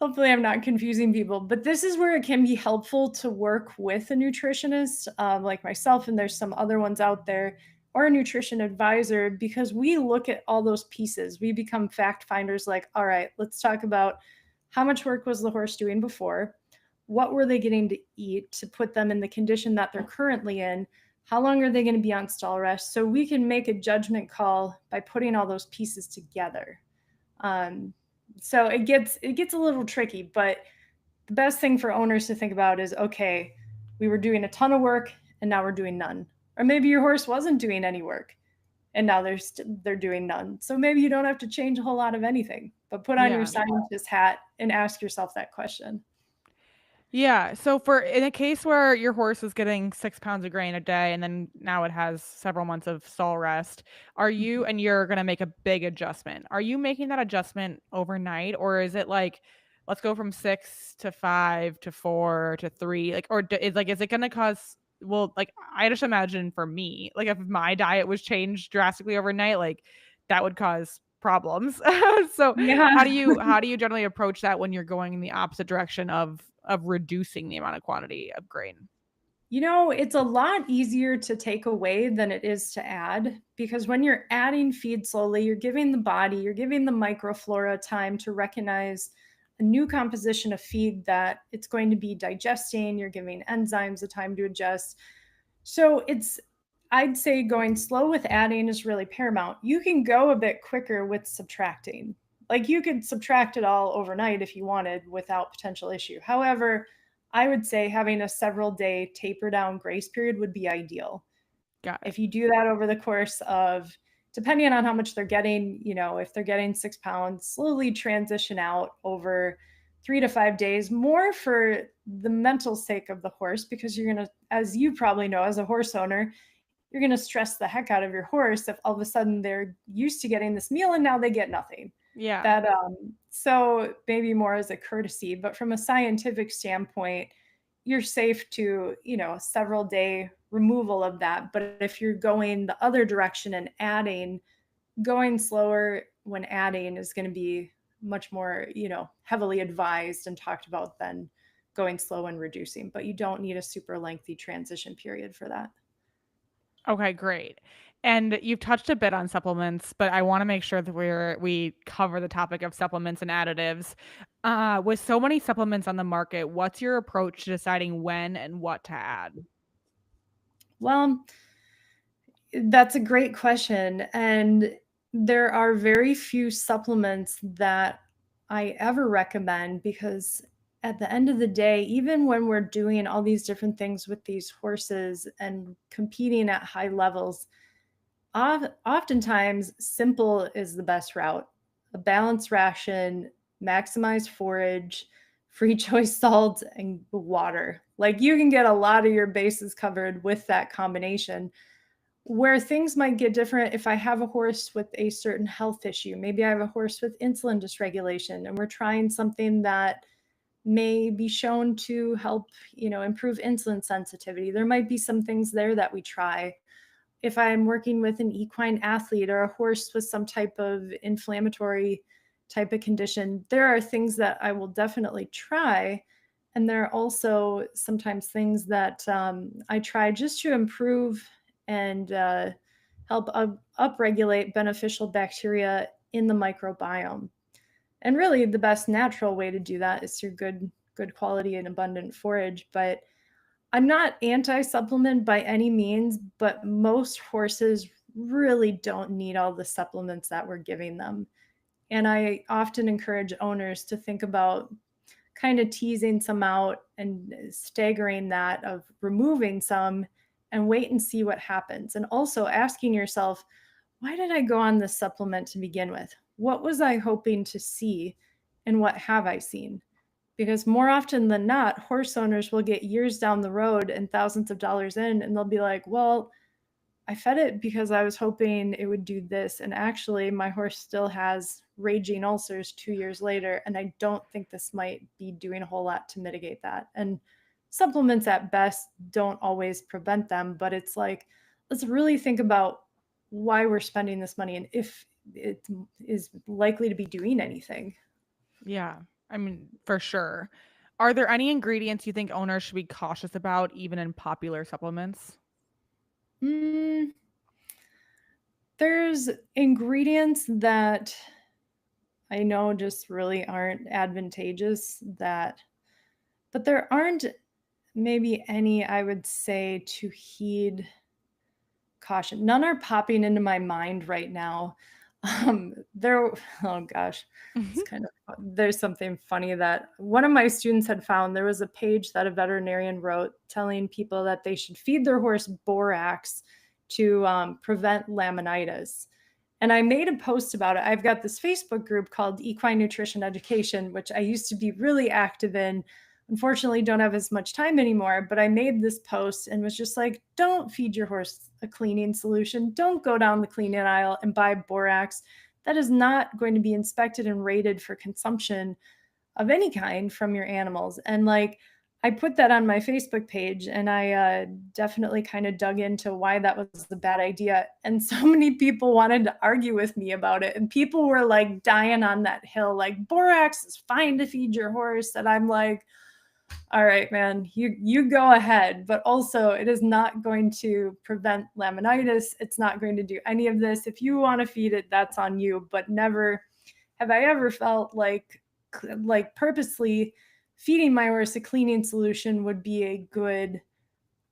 hopefully I'm not confusing people, but this is where it can be helpful to work with a nutritionist like myself, and there's some other ones out there, or a nutrition advisor, because we look at all those pieces. We become fact finders like, all right, let's talk about how much work was the horse doing before? What were they getting to eat to put them in the condition that they're currently in? How long are they going to be on stall rest? So we can make a judgment call by putting all those pieces together. So it gets a little tricky, but the best thing for owners to think about is, okay, we were doing a ton of work and now we're doing none. Or maybe your horse wasn't doing any work and now they're doing none. So maybe you don't have to change a whole lot of anything, but put on your Yeah. scientist hat and ask yourself that question. Yeah. So for in a case where your horse is getting 6 pounds of grain a day and then now it has several months of stall rest, are you Mhm. and you're gonna make a big adjustment. Are you making that adjustment overnight or is it like let's go from 6 to 5 to 4 to 3? Like or is it gonna cause well, like I just imagine for me, like if my diet was changed drastically overnight, like that would cause problems. So Yeah. how do you generally approach that when you're going in the opposite direction of reducing the amount of quantity of grain? It's a lot easier to take away than it is to add because when you're adding feed slowly, you're giving the microflora time to recognize a new composition of feed that it's going to be digesting. You're giving enzymes the time to adjust. So I'd say going slow with adding is really paramount. You can go a bit quicker with subtracting. Like you could subtract it all overnight if you wanted without potential issue. However, I would say having a several day taper down grace period would be ideal. Got it. If you do that over the course of, depending on how much they're getting, if they're getting 6 pounds, slowly transition out over 3 to 5 days, more for the mental sake of the horse, because you're going to, as you probably know, as a horse owner, you're going to stress the heck out of your horse if all of a sudden they're used to getting this meal and now they get nothing. Yeah. So maybe more as a courtesy, but from a scientific standpoint, you're safe to, several day removal of that. But if you're going the other direction and adding, going slower when adding is going to be much more, heavily advised and talked about than going slow and reducing. But you don't need a super lengthy transition period for that. Okay, great. And you've touched a bit on supplements, but I wanna make sure that we cover the topic of supplements and additives. With so many supplements on the market, what's your approach to deciding when and what to add? Well, that's a great question. And there are very few supplements that I ever recommend because at the end of the day, even when we're doing all these different things with these horses and competing at high levels, oftentimes simple is the best route. A balanced ration, maximize forage, free choice salt, and water. Like you can get a lot of your bases covered with that combination. Where things might get different if I have a horse with a certain health issue. Maybe I have a horse with insulin dysregulation and we're trying something that may be shown to help, improve insulin sensitivity. There might be some things there that we try. If I'm working with an equine athlete or a horse with some type of inflammatory type of condition, there are things that I will definitely try. And there are also sometimes things that I try just to improve and help upregulate beneficial bacteria in the microbiome. And really, the best natural way to do that is through good quality and abundant forage. But I'm not anti-supplement by any means, but most horses really don't need all the supplements that we're giving them. And I often encourage owners to think about kind of teasing some out and staggering that of removing some and wait and see what happens. And also asking yourself, why did I go on this supplement to begin with? What was I hoping to see? And what have I seen? Because more often than not, horse owners will get years down the road and thousands of dollars in, and they'll be like, well, I fed it because I was hoping it would do this. And actually, my horse still has raging ulcers 2 years later. And I don't think this might be doing a whole lot to mitigate that. And supplements at best don't always prevent them, but it's like, let's really think about why we're spending this money and if it is likely to be doing anything. Yeah. I mean, for sure. Are there any ingredients you think owners should be cautious about even in popular supplements? Mm, there's ingredients that I know just really aren't advantageous but there aren't maybe any I would say to heed caution. None are popping into my mind right now. There, oh gosh, it's kind of there's something funny that one of my students had found. There was a page that a veterinarian wrote telling people that they should feed their horse borax to prevent laminitis. And I made a post about it. I've got this Facebook group called Equine Nutrition Education, which I used to be really active in. Unfortunately, don't have as much time anymore, but I made this post and was just like, don't feed your horse a cleaning solution. Don't go down the cleaning aisle and buy borax. That is not going to be inspected and rated for consumption of any kind from your animals. And like, I put that on my Facebook page, and I definitely kind of dug into why that was a bad idea. And so many people wanted to argue with me about it. And people were like dying on that hill, like, borax is fine to feed your horse. And I'm like, all right, man, you go ahead. But also, it is not going to prevent laminitis. It's not going to do any of this. If you want to feed it, that's on you. But never have I ever felt like purposely feeding my horse a cleaning solution would be a good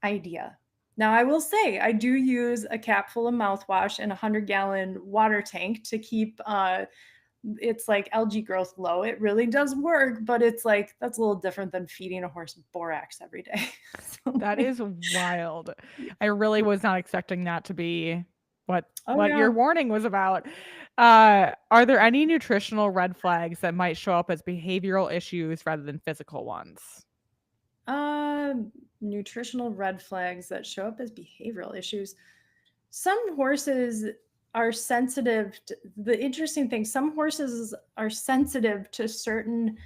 idea. Now, I will say I do use a cap full of mouthwash and a 100-gallon water tank to keep it's like algae growth low. It really does work, but it's like that's a little different than feeding a horse borax every day. So, That is wild. I really was not expecting that to be what oh what your yeah. warning was about. Are there any nutritional red flags that might show up as behavioral issues rather than physical ones? Nutritional red flags that show up as behavioral issues. Some horses are sensitive to, the interesting thing, some horses are sensitive to certain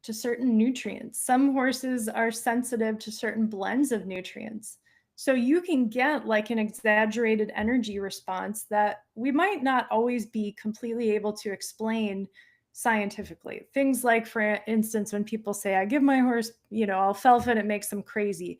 nutrients. Some horses are sensitive to certain blends of nutrients. So you can get like an exaggerated energy response that we might not always be completely able to explain scientifically. Things like, for instance, when people say, I give my horse, alfalfa and it makes them crazy.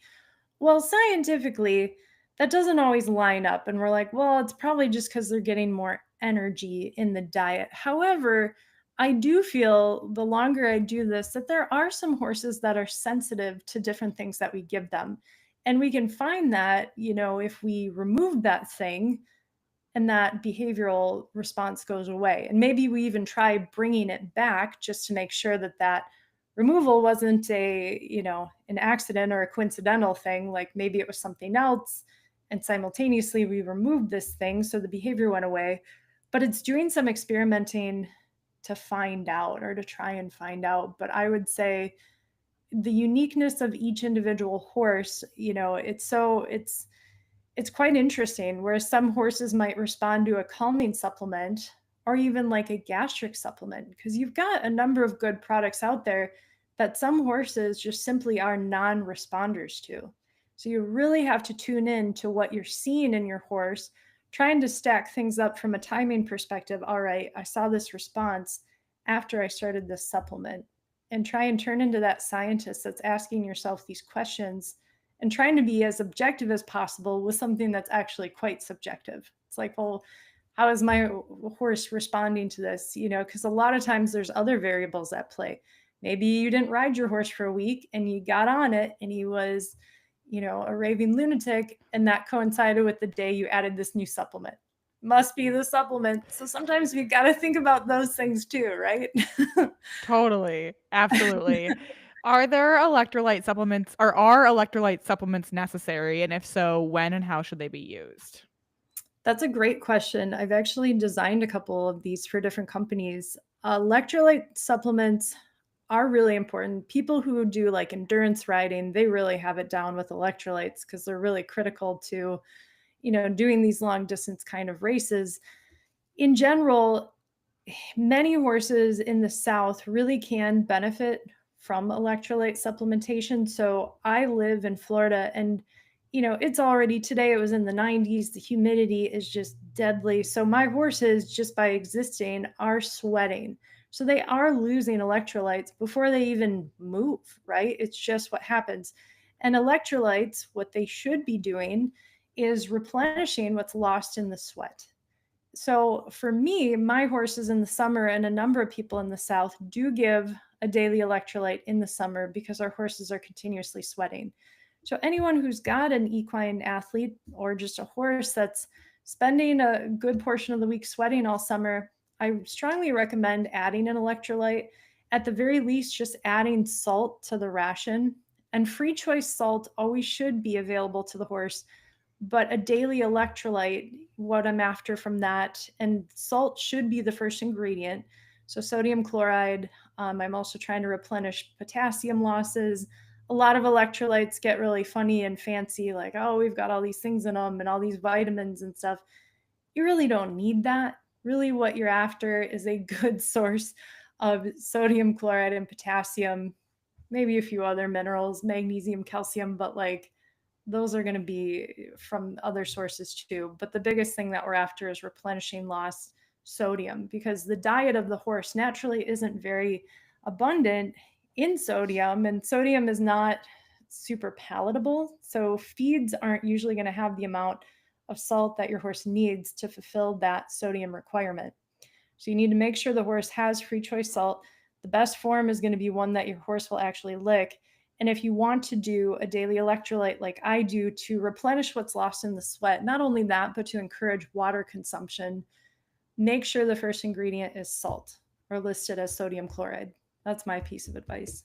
Well, scientifically, that doesn't always line up. And we're like, well, it's probably just because they're getting more energy in the diet. However, I do feel the longer I do this that there are some horses that are sensitive to different things that we give them. And we can find that, if we remove that thing and that behavioral response goes away. And maybe we even try bringing it back just to make sure that that removal wasn't an accident or a coincidental thing. Like maybe it was something else. And simultaneously, we removed this thing. So the behavior went away. But it's doing some experimenting to find out or to try and find out. But I would say the uniqueness of each individual horse, it's quite interesting. Whereas some horses might respond to a calming supplement or even like a gastric supplement, because you've got a number of good products out there that some horses just simply are non-responders to. So you really have to tune in to what you're seeing in your horse, trying to stack things up from a timing perspective. All right, I saw this response after I started this supplement, and try and turn into that scientist that's asking yourself these questions and trying to be as objective as possible with something that's actually quite subjective. It's like, well, how is my horse responding to this? Because a lot of times there's other variables at play. Maybe you didn't ride your horse for a week and you got on it and he was, a raving lunatic, and that coincided with the day you added this new supplement. Must be the supplement. So sometimes we got to think about those things too, right? Totally. Absolutely. Are electrolyte supplements necessary? And if so, when and how should they be used? That's a great question. I've actually designed a couple of these for different companies. Electrolyte supplements are really important. People who do like endurance riding, they really have it down with electrolytes because they're really critical to, doing these long distance kind of races. In general, many horses in the South really can benefit from electrolyte supplementation. So I live in Florida, and it's already, today it was in the 90s. The humidity is just deadly. So my horses, just by existing, are sweating. So they are losing electrolytes before they even move, right? It's just what happens. And electrolytes, what they should be doing is replenishing what's lost in the sweat. So for me, my horses in the summer, and a number of people in the South, do give a daily electrolyte in the summer because our horses are continuously sweating. So anyone who's got an equine athlete or just a horse that's spending a good portion of the week sweating all summer, I strongly recommend adding an electrolyte. At the very least, just adding salt to the ration. And free choice salt always should be available to the horse, but a daily electrolyte, what I'm after from that, and salt should be the first ingredient. So, sodium chloride. I'm also trying to replenish potassium losses. A lot of electrolytes get really funny and fancy, like, oh, we've got all these things in them and all these vitamins and stuff. You really don't need that. Really, what you're after is a good source of sodium chloride and potassium, maybe a few other minerals, magnesium, calcium, but like those are going to be from other sources too. But the biggest thing that we're after is replenishing lost sodium, because the diet of the horse naturally isn't very abundant in sodium, and sodium is not super palatable. So feeds aren't usually going to have the amount of salt that your horse needs to fulfill that sodium requirement. So you need to make sure the horse has free choice salt. The best form is going to be one that your horse will actually lick. And if you want to do a daily electrolyte like I do to replenish what's lost in the sweat, not only that, but to encourage water consumption, make sure the first ingredient is salt or listed as sodium chloride. That's my piece of advice.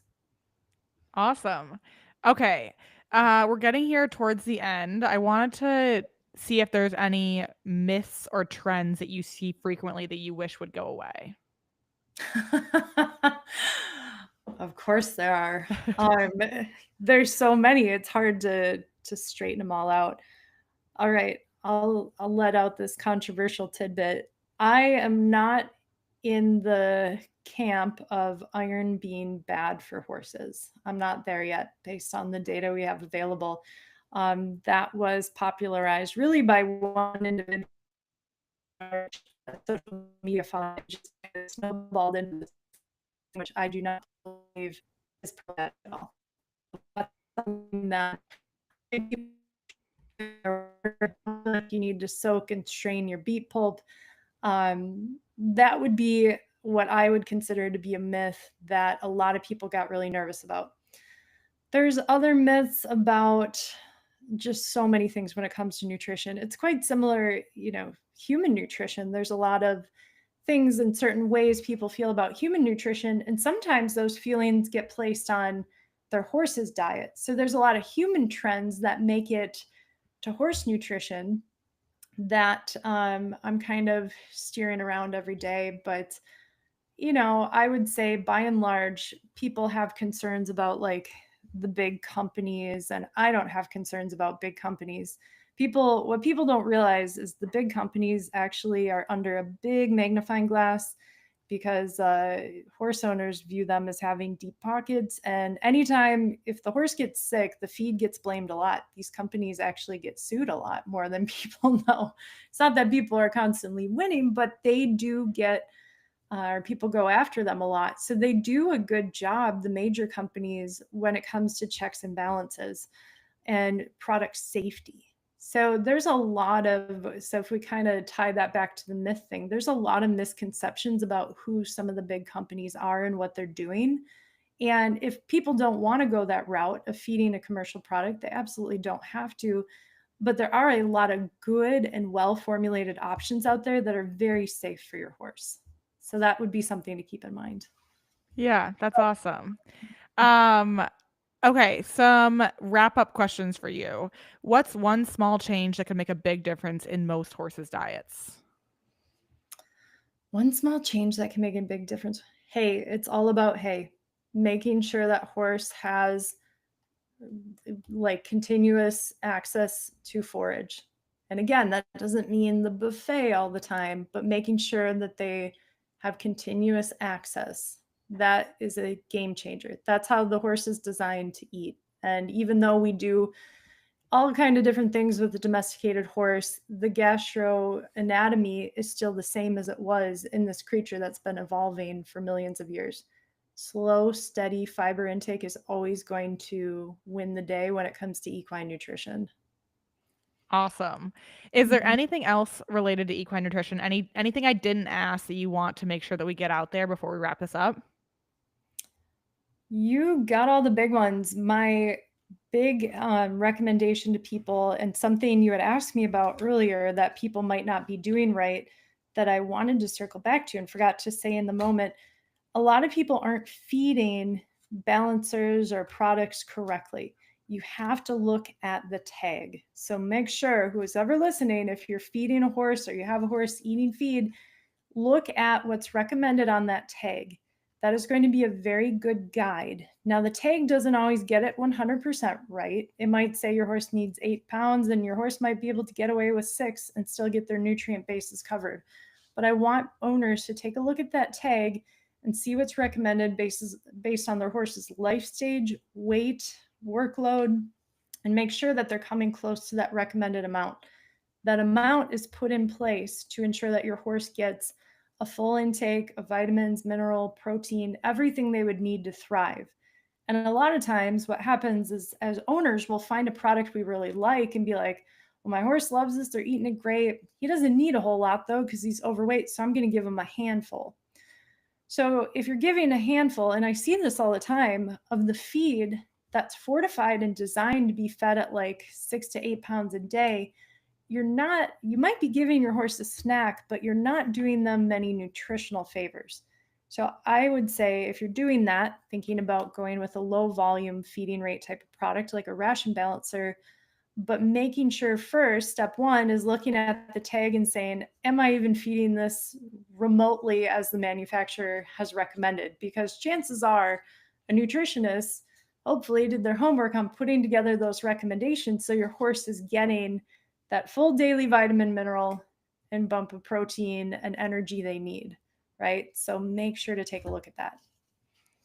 Awesome. Okay. We're getting here towards the end. I wanted to see if there's any myths or trends that you see frequently that you wish would go away. Of course there are. There's so many. It's hard to straighten them all out. All right, I'll let out this controversial tidbit. I am not in the camp of iron being bad for horses. I'm not there yet based on the data we have available. That was popularized really by one individual, social media following, just snowballed into this, which I do not believe is correct at all. That's something that you need to soak and strain your beet pulp. That would be what I would consider to be a myth that a lot of people got really nervous about. There's other myths about just so many things when it comes to nutrition. It's quite similar, human nutrition. There's a lot of things in certain ways people feel about human nutrition, and sometimes those feelings get placed on their horse's diet. So there's a lot of human trends that make it to horse nutrition that I'm kind of steering around every day. But, I would say by and large, people have concerns about like the big companies, and I don't have concerns about big companies. What people don't realize is the big companies actually are under a big magnifying glass, because horse owners view them as having deep pockets. And anytime if the horse gets sick, the feed gets blamed a lot. These companies actually get sued a lot more than people know. It's not that people are constantly winning, but they do get, or people go after them a lot. So they do a good job, the major companies, when it comes to checks and balances and product safety. So there's a lot of, so if we kind of tie that back to the myth thing, there's a lot of misconceptions about who some of the big companies are and what they're doing. And if people don't want to go that route of feeding a commercial product, they absolutely don't have to. But there are a lot of good and well-formulated options out there that are very safe for your horse. So that would be something to keep in mind. Yeah, that's awesome. Um, okay, some wrap-up questions for you. What's one small change that could make a big difference in most horses' diets? One small change that can make a big difference. Hay. It's all about hay. Making sure that horse has like continuous access to forage. And again, that doesn't mean the buffet all the time, but making sure that they have continuous access. That is a game changer. That's how the horse is designed to eat. And even though we do all kind of different things with the domesticated horse, the gastroanatomy is still the same as it was in this creature that's been evolving for millions of years. Slow, steady fiber intake is always going to win the day when it comes to equine nutrition. Awesome. Is there Mhm. anything else related to equine nutrition? Anything I didn't ask that you want to make sure that we get out there before we wrap this up? You got all the big ones. My big recommendation to people, and something you had asked me about earlier that people might not be doing right, that I wanted to circle back to and forgot to say in the moment. A lot of people aren't feeding balancers or products correctly. You have to look at the tag. So make sure, who's ever listening, if you're feeding a horse or you have a horse eating feed, look at what's recommended on that tag. That is going to be a very good guide. Now, the tag doesn't always get it 100% right. It might say your horse needs 8 pounds, and your horse might be able to get away with 6 and still get their nutrient bases covered. But I want owners to take a look at that tag and see what's recommended based on their horse's life stage, weight, workload, and make sure that they're coming close to that recommended amount. That amount is put in place to ensure that your horse gets a full intake of vitamins, mineral, protein, everything they would need to thrive. And a lot of times what happens is, as owners, we'll find a product we really like and be like, well, my horse loves this, they're eating it great. He doesn't need a whole lot though, because he's overweight, so I'm going to give him a handful. So if you're giving a handful, and I see this all the time, of the feed that's fortified and designed to be fed at like 6 to 8 pounds a day, you might be giving your horse a snack, but you're not doing them many nutritional favors. So I would say, if you're doing that, thinking about going with a low volume feeding rate type of product like a ration balancer, but making sure first, step one is looking at the tag and saying, am I even feeding this remotely as the manufacturer has recommended? Because chances are a nutritionist hopefully did their homework on putting together those recommendations so your horse is getting that full daily vitamin, mineral, and bump of protein and energy they need, right? So make sure to take a look at that.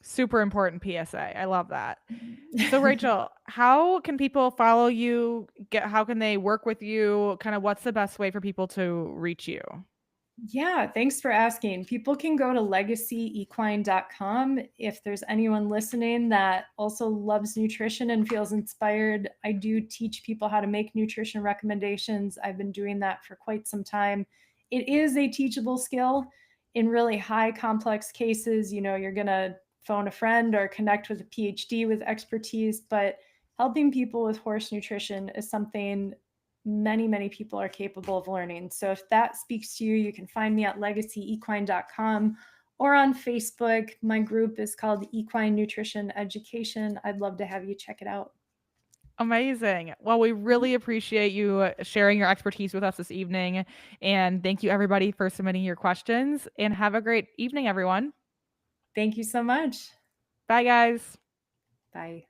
Super important PSA. I love that. So Rachel, how can people follow you? How can they work with you? Kind of what's the best way for people to reach you? Yeah, thanks for asking. People can go to legacyequine.com. If there's anyone listening that also loves nutrition and feels inspired, I do teach people how to make nutrition recommendations. I've been doing that for quite some time. It is a teachable skill. In really high complex cases, you're going to phone a friend or connect with a Ph.D. with expertise, but helping people with horse nutrition is something many, many people are capable of learning. So if that speaks to you, you can find me at legacyequine.com or on Facebook. My group is called Equine Nutrition Education. I'd love to have you check it out. Amazing. Well, we really appreciate you sharing your expertise with us this evening. And thank you, everybody, for submitting your questions. And have a great evening, everyone. Thank you so much. Bye, guys. Bye.